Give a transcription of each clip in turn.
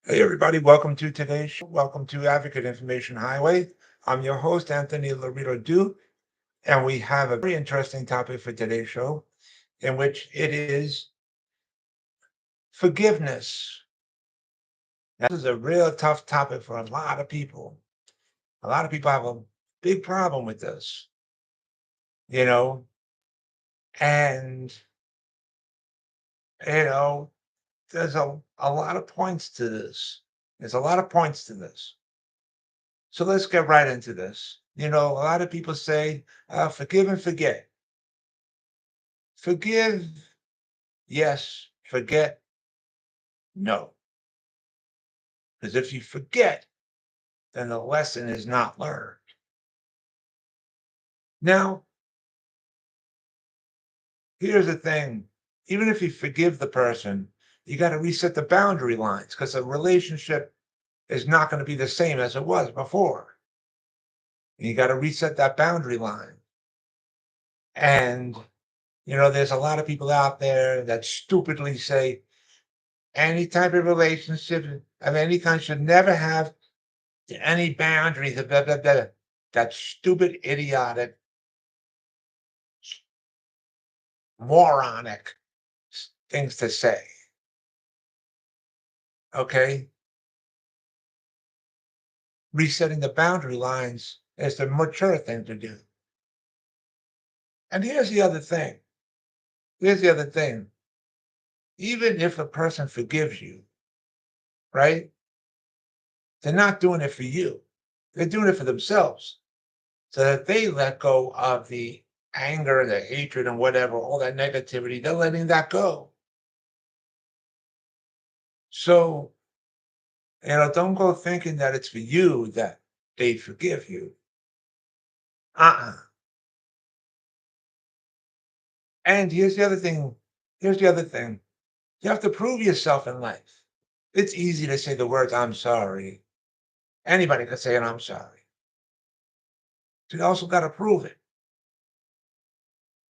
Hey, everybody, welcome to today's show. Welcome to Advocate Information Highway. I'm your host, Anthony Lorito-Duke, and we have a very interesting topic for today's show, in which it is forgiveness. Now, this is a real tough topic for a lot of people. A lot of people have a big problem with this, you know, and, you know, there's a lot of points to this. There's a lot of points to this. So let's get right into this. A lot of people say, forgive and forget. Forgive, yes. Forget, no. Because if you forget, then the lesson is not learned. Now, here's the thing. Even if you forgive the person, you got to reset the boundary lines because the relationship is not going to be the same as it was before. You got to reset that boundary line. And, there's a lot of people out there that stupidly say any type of relationship of any kind should never have any boundaries. Blah, blah, blah. That stupid, idiotic, moronic things to say. Okay. Resetting the boundary lines is the mature thing to do. And here's the other thing. Here's the other thing. Even if a person forgives you, right? They're not doing it for you. They're doing it for themselves. So that they let go of the anger, the hatred, and whatever, all that negativity, they're letting that go. So, don't go thinking that it's for you that they forgive you. Uh-uh. And here's the other thing. Here's the other thing. You have to prove yourself in life. It's easy to say the words, I'm sorry. Anybody can say it, I'm sorry. So you also got to prove it.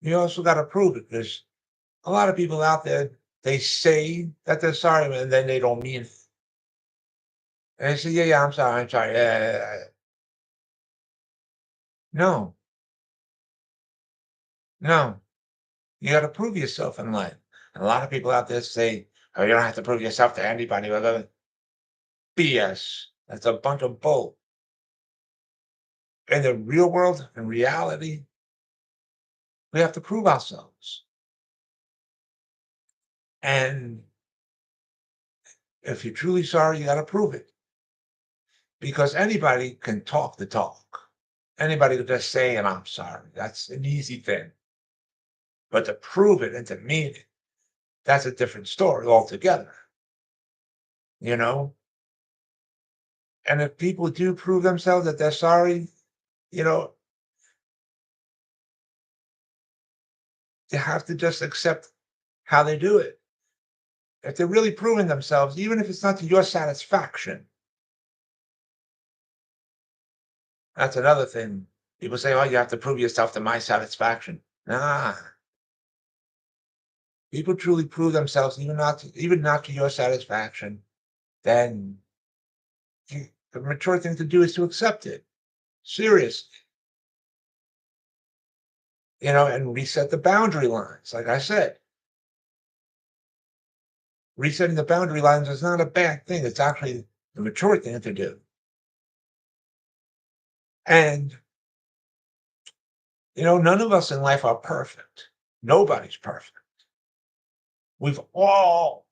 You also got to prove it because a lot of people out there, they say that they're sorry, and then they don't mean it. And they say, yeah, yeah, I'm sorry, I'm sorry. Yeah, yeah, yeah, yeah." No, no. You got to prove yourself in life. And a lot of people out there say, oh, you don't have to prove yourself to anybody. Blah, blah, blah. BS. That's a bunch of bull. In the real world, in reality, we have to prove ourselves. And if you're truly sorry, you got to prove it because anybody can talk the talk. Anybody can just say, and I'm sorry. That's an easy thing. But to prove it and to mean it, that's a different story altogether, you know? And if people do prove themselves that they're sorry, you know, they have to just accept how they do it. If they're really proving themselves, even if it's not to your satisfaction, that's another thing. People say, oh, you have to prove yourself to my satisfaction. Nah, people truly prove themselves, even not to your satisfaction, then the mature thing to do is to accept it seriously, and reset the boundary lines. Like I said, resetting the boundary lines is not a bad thing. It's actually the mature thing to do. And, none of us in life are perfect. Nobody's perfect. We've all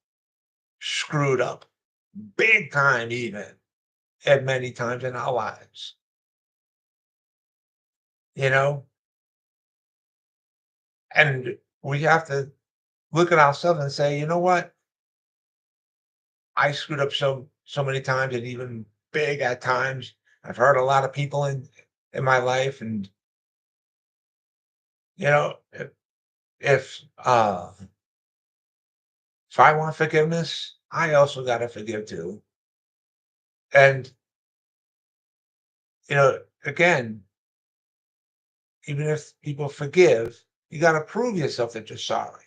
screwed up big time, even at many times in our lives, you know, and we have to look at ourselves and say, you know what? I screwed up so many times and even big at times. I've hurt a lot of people in my life. And, you know, if, if if I want forgiveness, I also got to forgive too. And, again, even if people forgive, you got to prove yourself that you're sorry.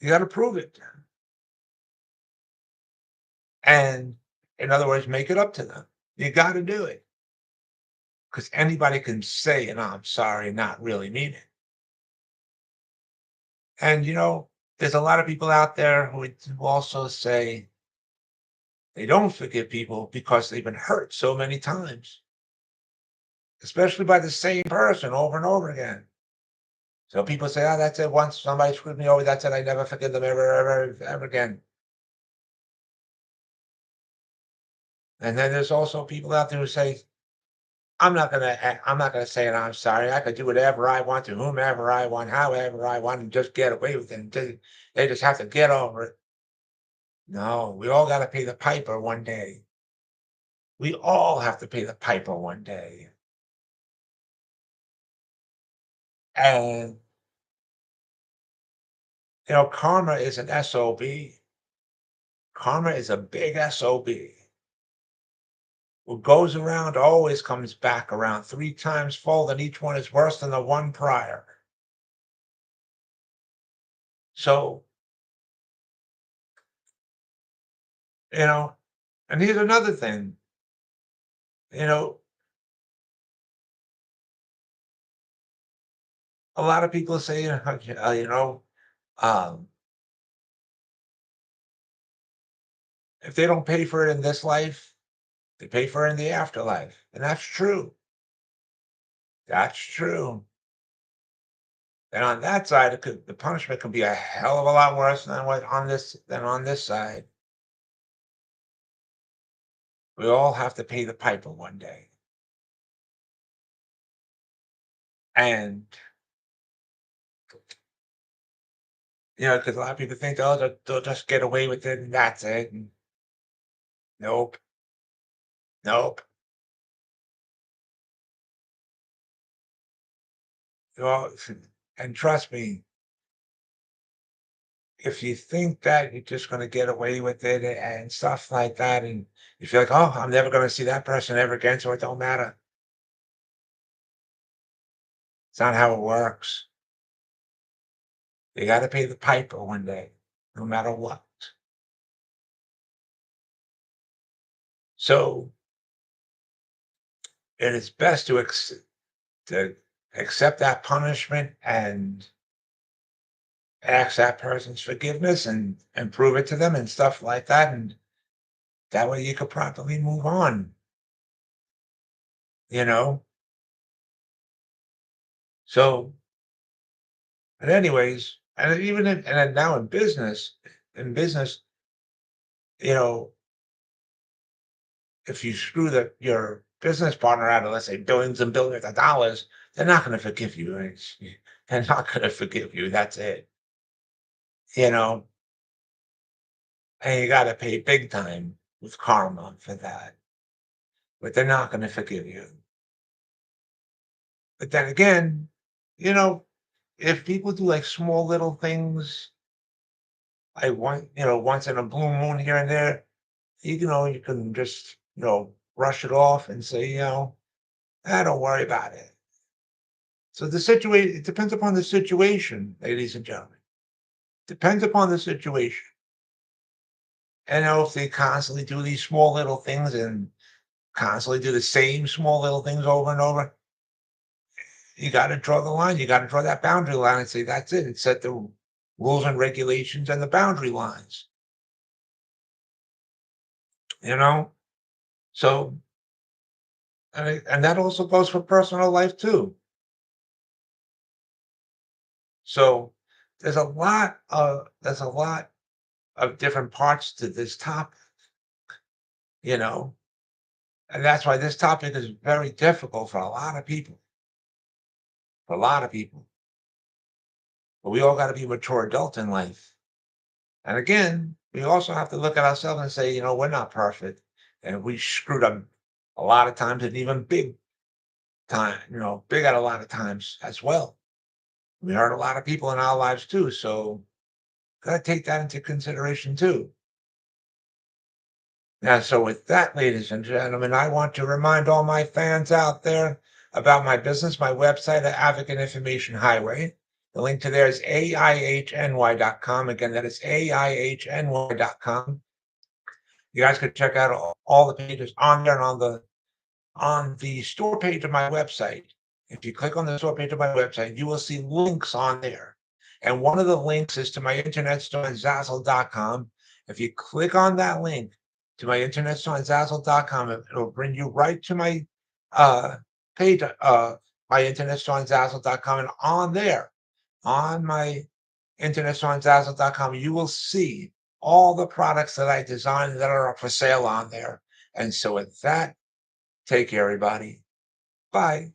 You got to prove it. And in other words, make it up to them. You got to do it because anybody can say, and I'm sorry, not really mean it. And, there's a lot of people out there who would also say they don't forgive people because they've been hurt so many times, especially by the same person over and over again. So people say, oh, that's it. Once somebody screwed me over, that's it. I never forgive them ever, ever, ever again. And then there's also people out there who say, I'm not gonna say it. I'm sorry. I could do whatever I want to whomever I want, however I want, and just get away with it. And they just have to get over it. No, we all got to pay the piper one day. We all have to pay the piper one day. And karma is an SOB. Karma is a big SOB. What goes around always comes back around 3 times fold, and each one is worse than the one prior. So, you know, and here's another thing, you know, a lot of people say, um, if they don't pay for it in this life, they pay for it in the afterlife. And that's true. That's true. And on that side, the punishment can be a hell of a lot worse than on this side. We all have to pay the piper one day. And because a lot of people think, oh, they'll just get away with it and that's it. And nope, nope. Well, and trust me, if you think that you're just going to get away with it and stuff like that, and you feel like, oh, I'm never going to see that person ever again, so it don't matter. It's not how it works. You got to pay the piper one day, no matter what. So it is best to accept that punishment and ask that person's forgiveness and prove it to them and stuff like that. And that way you could properly move on, you know? So, but anyways, and then now in business, you know, if you screw your business partner out of, let's say, billions and billions of dollars, they're not going to forgive you. They're not going to forgive you. That's it. You know, and you got to pay big time with karma for that. But they're not going to forgive you. But then again, you know, if people do like small little things, like once in a blue moon here and there, you can just, brush it off and say, don't worry about it. So it depends upon the situation, ladies and gentlemen. Depends upon the situation. And if they constantly do these small little things and constantly do the same small little things over and over, you got to draw the line. You got to draw that boundary line and say, that's it. And set the rules and regulations and the boundary lines, you know? So, and that also goes for personal life too. So there's a lot of different parts to this topic, you know, and that's why this topic is very difficult for a lot of people. For a lot of people, but we all got to be mature adults in life. And again, we also have to look at ourselves and say, we're not perfect, and we screwed up a lot of times, and even big at a lot of times as well. We hurt a lot of people in our lives too, so gotta take that into consideration too. Now, so with that, ladies and gentlemen, I want to remind all my fans out there about my business, my website, the Advocate Information Highway. The link to there is AIHNY.com. Again, that is AIHNY.com. You guys can check out all the pages on there and on the store page of my website. If you click on the store page of my website, you will see links on there. And one of the links is to my internet store on Zazzle.com. If you click on that link to my internet store on Zazzle.com, it'll bring you right to uh, page, my internet store on Zazzle.com. And on there, on my internet store on Zazzle.com, you will see all the products that I designed that are up for sale on there. And so with that, take care, everybody. Bye.